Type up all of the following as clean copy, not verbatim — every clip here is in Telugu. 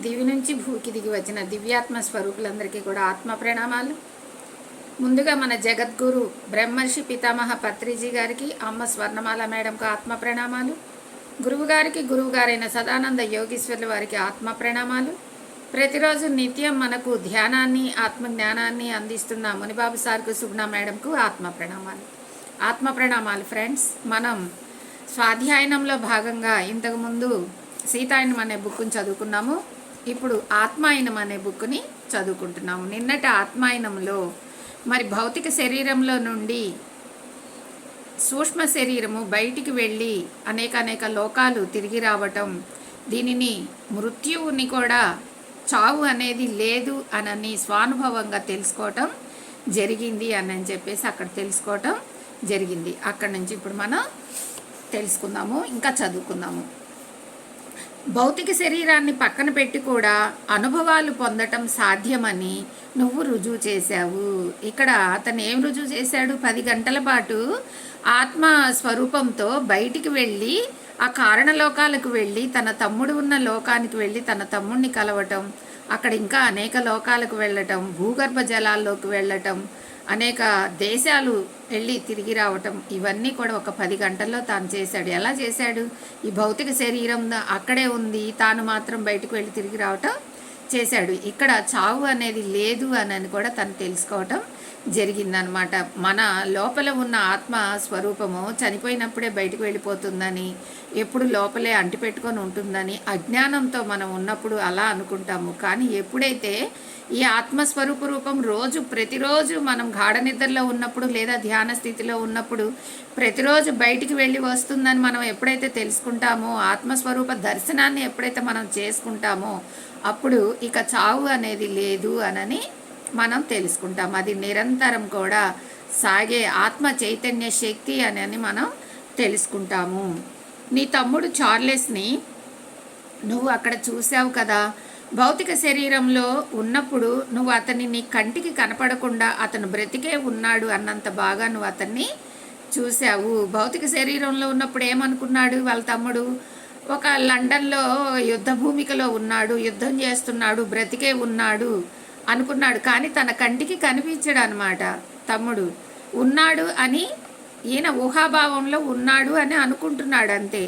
దివి నుంచి భూకి దిగి వచ్చిన దివ్యాత్మ స్వరూపులందరికీ కూడా ఆత్మ ప్రణామాలు. ముందుగా మన జగద్గురు బ్రహ్మర్షి పితామహ పత్రిజీ గారికి, అమ్మ స్వర్ణమాల మేడంకు ఆత్మ ప్రణామాలు. గురువు గారైన సదానంద యోగీశ్వర్ల వారికి ఆత్మ ప్రణామాలు. ప్రతిరోజు నిత్యం మనకు ధ్యానాన్ని, ఆత్మజ్ఞానాన్ని అందిస్తున్న మునిబాబు సార్కు, సుగుణ మేడంకు ఆత్మ ప్రణామాలు ఫ్రెండ్స్. మనం స్వాధ్యాయనంలో భాగంగా ఇంతకుముందు సీతాయనం అనే బుక్ని చదువుకున్నాము. ఇప్పుడు ఆత్మాయనం అనే బుక్ని చదువుకుంటున్నాము. నిన్నటి ఆత్మాయనంలో మరి భౌతిక శరీరంలో నుండి సూక్ష్మ శరీరము బయటికి వెళ్ళి అనేక లోకాలు తిరిగి రావటం, దీనిని మృత్యువుని కూడా చావు అనేది లేదు అని స్వానుభవంగా తెలుసుకోవటం జరిగింది అని చెప్పేసి అక్కడ తెలుసుకోవటం జరిగింది. అక్కడి నుంచి ఇప్పుడు మనం తెలుసుకుందాము, ఇంకా చదువుకుందాము. భౌతిక శరీరాన్ని పక్కన పెట్టి కూడా అనుభవాలు పొందటం సాధ్యమని నువ్వు రుజువు చేశావు. ఇక్కడ అతను ఏం రుజువు చేశాడు? 10 గంటల పాటు ఆత్మ స్వరూపంతో బయటికి వెళ్ళి ఆ కారణలోకాలకు వెళ్ళి తన తమ్ముడు ఉన్న లోకానికి వెళ్ళి తన తమ్ముడిని కలవటం, అక్కడ ఇంకా అనేక లోకాలకు వెళ్ళటం, భూగర్భ జలాల్లోకి వెళ్ళటం, అనేక దేశాలు వెళ్ళి తిరిగి రావటం, ఇవన్నీ కూడా ఒక 10 గంటల్లో తాను చేశాడు. ఎలా చేశాడు? ఈ భౌతిక శరీరం అక్కడే ఉంది, తాను మాత్రం బయటకు వెళ్ళి తిరిగి రావటం చేశాడు. ఇక్కడ చావు అనేది లేదు అని కూడా తను తెలుసుకోవటం జరిగిందనమాట. మన లోపల ఉన్న ఆత్మ స్వరూపము చనిపోయినప్పుడే బయటకు వెళ్ళిపోతుందని, ఎప్పుడు లోపలే అంటిపెట్టుకొని ఉంటుందని అజ్ఞానంతో మనం ఉన్నప్పుడు అలా అనుకుంటాము. కానీ ఎప్పుడైతే ఈ ఆత్మస్వరూప రూపం ప్రతిరోజు మనం గాఢ నిద్రలో ఉన్నప్పుడు లేదా ధ్యాన స్థితిలో ఉన్నప్పుడు ప్రతిరోజు బయటికి వెళ్ళి వస్తుందని మనం ఎప్పుడైతే తెలుసుకుంటామో, ఆత్మస్వరూప దర్శనాన్ని ఎప్పుడైతే మనం చేసుకుంటామో, అప్పుడు ఇక చావు అనేది లేదు అని మనం తెలుసుకుంటాం. అది నిరంతరం కూడా సాగే ఆత్మ చైతన్య శక్తి అని మనం తెలుసుకుంటాము. నీ తమ్ముడు చార్లెస్ని నువ్వు అక్కడ చూసావు కదా. భౌతిక శరీరంలో ఉన్నప్పుడు నువ్వు అతన్ని నీ కంటికి కనపడకుండా అతను బ్రతికే ఉన్నాడు అన్నంత బాగా నువ్వు అతన్ని చూసావు. భౌతిక శరీరంలో ఉన్నప్పుడు ఏమనుకున్నాడు వాళ్ళ తమ్ముడు? ఒక లండన్లో యుద్ధ భూమికలో ఉన్నాడు, యుద్ధం చేస్తున్నాడు, బ్రతికే ఉన్నాడు అనుకున్నాడు. కానీ తన కంటికి కనిపించడు అనమాట. తమ్ముడు ఉన్నాడు అని ఈయన ఊహాభావంలో ఉన్నాడు అని అనుకుంటున్నాడు అంతే.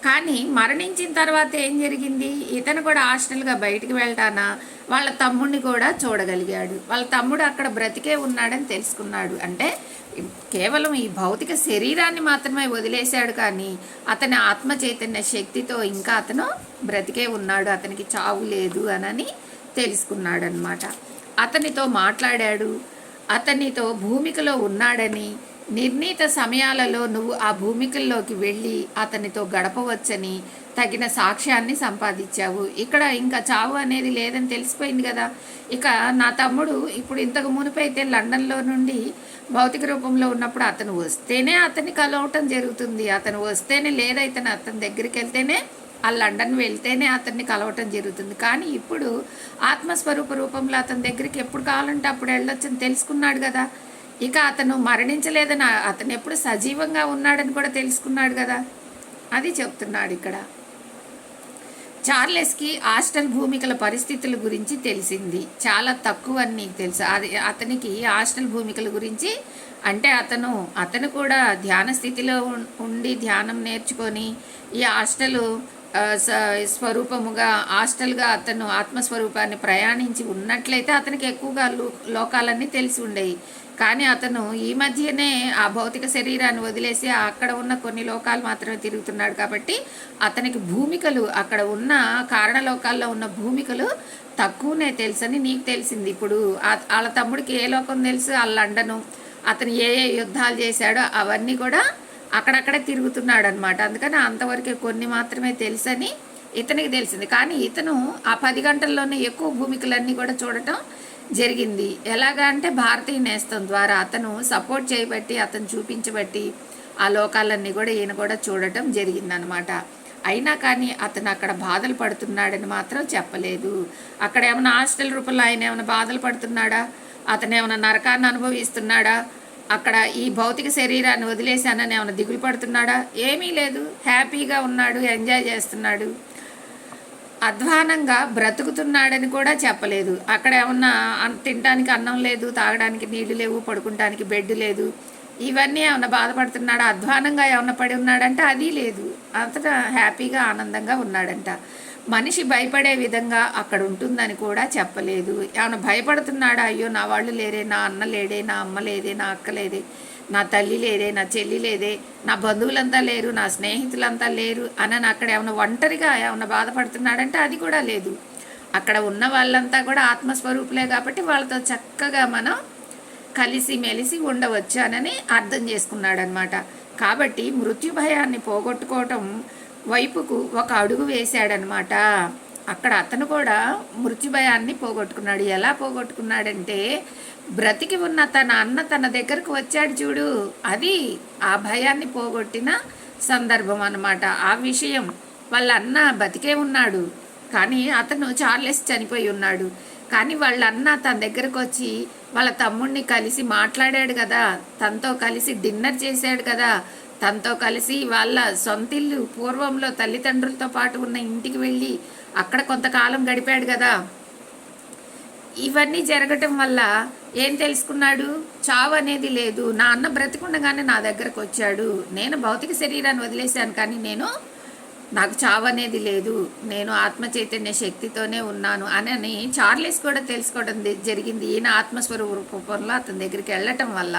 కానీ మరణించిన తర్వాత ఏం జరిగింది? ఇతను కూడా హాస్టల్గా బయటికి వెళ్ళటానా వాళ్ళ తమ్ముడిని కూడా చూడగలిగాడు. వాళ్ళ తమ్ముడు అక్కడ బ్రతికే ఉన్నాడని తెలుసుకున్నాడు. అంటే కేవలం ఈ భౌతిక శరీరాన్ని మాత్రమే వదిలేశాడు, కానీ అతని ఆత్మ చైతన్య శక్తితో ఇంకా అతను బ్రతికే ఉన్నాడు, అతనికి చావు లేదు అని తెలుసుకున్నాడు అనమాట. అతనితో మాట్లాడాడు, అతనితో భూమికలో ఉన్నాడని, నిర్ణీత సమయాలలో నువ్వు ఆ భూమికల్లోకి వెళ్ళి అతనితో గడపవచ్చని తగిన సాక్ష్యాన్ని సంపాదించావు. ఇక్కడ ఇంకా చావు అనేది లేదని తెలిసిపోయింది కదా. ఇక నా తమ్ముడు ఇప్పుడు ఇంతకు మునిపైతే లండన్లో నుండి భౌతిక రూపంలో ఉన్నప్పుడు అతను వస్తేనే అతన్ని కలవటం జరుగుతుంది, అతను వస్తేనే లేదైతే అతని దగ్గరికి వెళ్తేనే ఆ లండన్ వెళ్తేనే అతన్ని కలవటం జరుగుతుంది. కానీ ఇప్పుడు ఆత్మస్వరూప రూపంలో అతని దగ్గరికి ఎప్పుడు కావాలంటే అప్పుడు వెళ్ళొచ్చని తెలుసుకున్నాడు కదా. ఇక అతను మరణించలేదని, అతను ఎప్పుడు సజీవంగా ఉన్నాడని కూడా తెలుసుకున్నాడు కదా. అది చెప్తున్నాడు ఇక్కడ. చార్లెస్కి హాస్టల్ భూమికల పరిస్థితుల గురించి తెలిసింది. చాలా తక్కువ అని నీకు తెలుసు. అది అతనికి హాస్టల్ భూమికల గురించి అంటే అతను కూడా ధ్యాన స్థితిలో ఉండి ధ్యానం నేర్చుకొని ఈ హాస్టల్ స్వరూపముగా హాస్టల్గా అతను ఆత్మస్వరూపాన్ని ప్రయాణించి ఉన్నట్లయితే అతనికి ఎక్కువగా లోకాలన్నీ తెలిసి ఉండేవి. కానీ అతను ఈ మధ్యనే ఆ భౌతిక శరీరాన్ని వదిలేసి అక్కడ ఉన్న కొన్ని లోకాలు మాత్రమే తిరుగుతున్నాడు. కాబట్టి అతనికి భూమికలు, అక్కడ ఉన్న కారణలోకాల్లో ఉన్న భూమికలు తక్కువనే తెలుసని నీకు తెలిసింది. ఇప్పుడు వాళ్ళ తమ్ముడికి ఏ లోకం తెలుసు? ఆ లండను, అతను ఏ యుద్ధాలు చేశాడో అవన్నీ కూడా అక్కడక్కడే తిరుగుతున్నాడు అనమాట. అందుకని అంతవరకే కొన్ని మాత్రమే తెలుసని ఇతనికి తెలిసింది. కానీ ఇతను ఆ 10 గంటల్లోనే ఎక్కువ భూమికలన్నీ కూడా చూడటం జరిగింది. ఎలాగా అంటే భారతీయ నేస్తం ద్వారా అతను సపోర్ట్ చేయబట్టి, అతను చూపించబట్టి ఆ లోకాలన్నీ కూడా ఈయన కూడా చూడటం జరిగిందనమాట. అయినా కానీ అతను అక్కడ బాధలు పడుతున్నాడని మాత్రం చెప్పలేదు. అక్కడ ఏమైనా హాస్టల్ రూపంలో ఆయన ఏమైనా బాధలు పడుతున్నాడా? అతను ఏమైనా నరకాన్ని అనుభవిస్తున్నాడా? అక్కడ ఈ భౌతిక శరీరాన్ని వదిలేశానని ఏమైనా దిగులు పడుతున్నాడా? ఏమీ లేదు, హ్యాపీగా ఉన్నాడు, ఎంజాయ్ చేస్తున్నాడు. అధ్వానంగా బ్రతుకుతున్నాడని కూడా చెప్పలేదు. అక్కడ ఏమన్నా తినడానికి అన్నం లేదు, తాగడానికి నీళ్లు లేవు, పడుకుంటానికి బెడ్ లేదు, ఇవన్నీ ఏమన్నా బాధపడుతున్నాడా? అధ్వానంగా ఏమన్నా పడి ఉన్నాడంటే అది లేదు. అంతటా హ్యాపీగా ఆనందంగా ఉన్నాడంట. మనిషి భయపడే విధంగా అక్కడ ఉంటుందని కూడా చెప్పలేదు. ఏమైనా భయపడుతున్నాడా? అయ్యో నా వాళ్ళు లేరే, నా అన్న లేడే, నా అమ్మ లేదే, నా అక్క లేదే, నా తల్లి లేదే, నా చెల్లి లేదే, నా బంధువులంతా లేరు, నా స్నేహితులంతా లేరు అని అక్కడ ఏమైనా ఒంటరిగా ఏమైనా బాధపడుతున్నాడంటే అది కూడా లేదు. అక్కడ ఉన్న వాళ్ళంతా కూడా ఆత్మస్వరూపులే కాబట్టి వాళ్ళతో చక్కగా మనం కలిసి మెలిసి ఉండవచ్చు అని అర్థం చేసుకున్నాడనమాట. కాబట్టి మృత్యు భయాన్ని పోగొట్టుకోవటం వైపుకు ఒక అడుగు వేశాడనమాట. అక్కడ అతను కూడా మృత్యు భయాన్ని పోగొట్టుకున్నాడు. ఎలా పోగొట్టుకున్నాడంటే, బ్రతికి ఉన్న తన అన్న తన దగ్గరకు వచ్చాడు చూడు, అది ఆ భయాన్ని పోగొట్టిన సందర్భం అన్నమాట. ఆ విషయం వాళ్ళ అన్న బతికే ఉన్నాడు, కానీ అతను చార్లెస్ చనిపోయి ఉన్నాడు. కానీ వాళ్ళ అన్న తన దగ్గరకు వచ్చి వాళ్ళ తమ్ముడిని కలిసి మాట్లాడాడు కదా, తనతో కలిసి డిన్నర్ చేశాడు కదా, తనతో కలిసి వాళ్ళ సొంతిల్లు పూర్వంలో తల్లిదండ్రులతో పాటు ఉన్న ఇంటికి వెళ్ళి అక్కడ కొంతకాలం గడిపాడు కదా. ఇవన్నీ జరగటం వల్ల ఏం తెలుసుకున్నాడు? చావు అనేది లేదు. నా అన్న బ్రతికుండగానే నా దగ్గరకు వచ్చాడు, నేను భౌతిక శరీరాన్ని వదిలేశాను, కానీ నాకు చావు అనేది లేదు, నేను ఆత్మ చైతన్య శక్తితోనే ఉన్నాను అని చార్లెస్ కూడా తెలుసుకోవడం జరిగింది. ఈయన ఆత్మస్వరూప రూపంలో అతని దగ్గరికి వెళ్ళటం వల్ల.